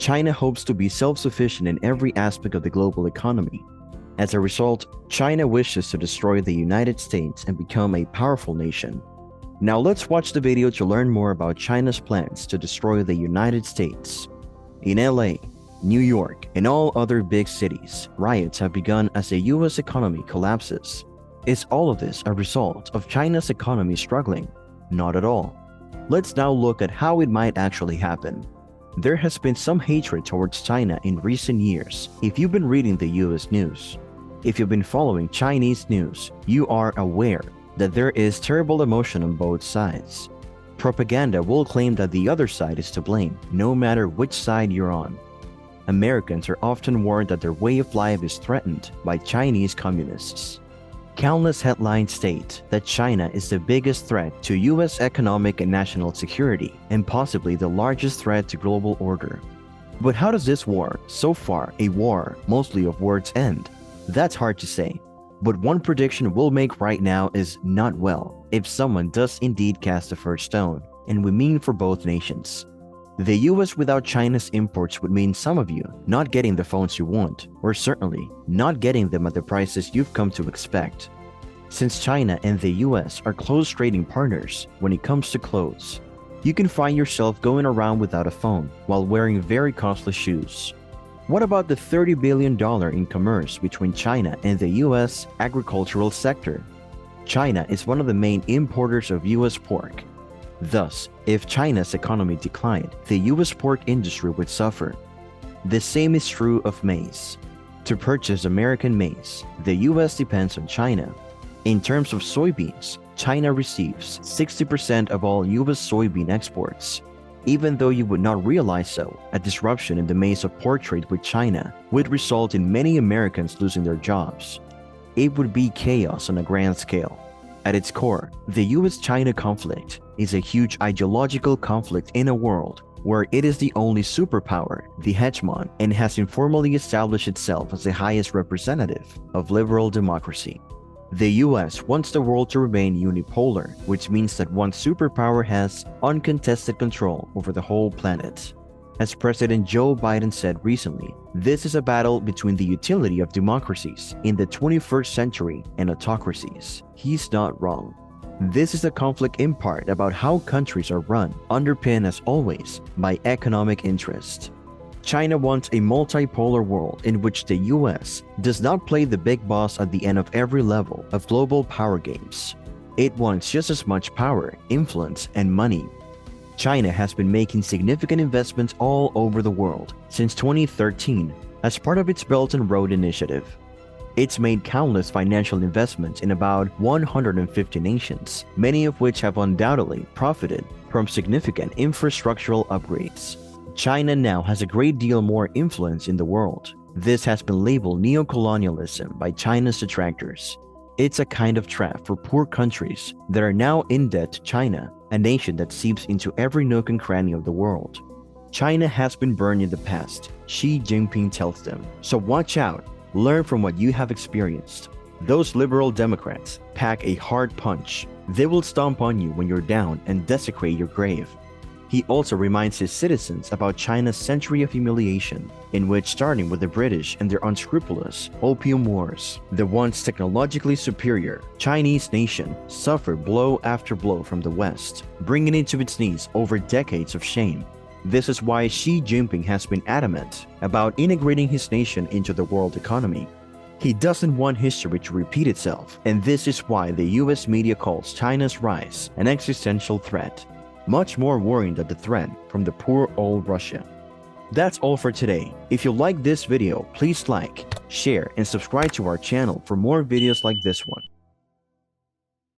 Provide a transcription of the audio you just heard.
China hopes to be self-sufficient in every aspect of the global economy. As a result, China wishes to destroy the United States and become a powerful nation. Now let's watch the video to learn more about China's plans to destroy the United States. In LA, New York, and all other big cities, riots have begun as the US economy collapses. Is all of this a result of China's economy struggling? Not at all. Let's now look at how it might actually happen. There has been some hatred towards China in recent years if you've been reading the US news. If you've been following Chinese news, you are aware that there is terrible emotion on both sides. Propaganda will claim that the other side is to blame, no matter which side you're on. Americans are often warned that their way of life is threatened by Chinese communists. Countless headlines state that China is the biggest threat to US economic and national security, and possibly the largest threat to global order. But how does this war, so far a war mostly of words, end? That's hard to say. But one prediction we'll make right now is not well if someone does indeed cast the first stone, and we mean for both nations. The US without China's imports would mean some of you not getting the phones you want, or certainly not getting them at the prices you've come to expect. Since China and the US are close trading partners when it comes to clothes, you can find yourself going around without a phone while wearing very costly shoes. What about the $30 billion in commerce between China and the US agricultural sector? China is one of the main importers of US pork. Thus, if China's economy declined, the US pork industry would suffer. The same is true of maize. To purchase American maize, the US depends on China. In terms of soybeans, China receives 60% of all US soybean exports. Even though you would not realize so, a disruption in the maize of pork trade with China would result in many Americans losing their jobs. It would be chaos on a grand scale. At its core, the US-China conflict is a huge ideological conflict in a world where it is the only superpower, the hegemon, and has informally established itself as the highest representative of liberal democracy. The US wants the world to remain unipolar, which means that one superpower has uncontested control over the whole planet. As President Joe Biden said recently, this is a battle between the utility of democracies in the 21st century and autocracies. He's not wrong. This is a conflict in part about how countries are run, underpinned as always by economic interest. China wants a multipolar world in which the US does not play the big boss at the end of every level of global power games. It wants just as much power, influence, and money. China has been making significant investments all over the world since 2013 as part of its Belt and Road Initiative. It's made countless financial investments in about 150 nations, many of which have undoubtedly profited from significant infrastructural upgrades. China now has a great deal more influence in the world. This has been labeled neocolonialism by China's detractors. It's a kind of trap for poor countries that are now in debt to China, a nation that seeps into every nook and cranny of the world. China has been burned in the past, Xi Jinping tells them. So watch out, learn from what you have experienced. Those liberal Democrats pack a hard punch. They will stomp on you when you're down and desecrate your grave. He also reminds his citizens about China's century of humiliation, in which, starting with the British and their unscrupulous Opium Wars, the once technologically superior Chinese nation suffered blow after blow from the West, bringing it to its knees over decades of shame. This is why Xi Jinping has been adamant about integrating his nation into the world economy. He doesn't want history to repeat itself, and this is why the US media calls China's rise an existential threat, much more worrying than the threat from the poor old Russia. That's all for today. If you like this video, please like, share, and subscribe to our channel for more videos like this one.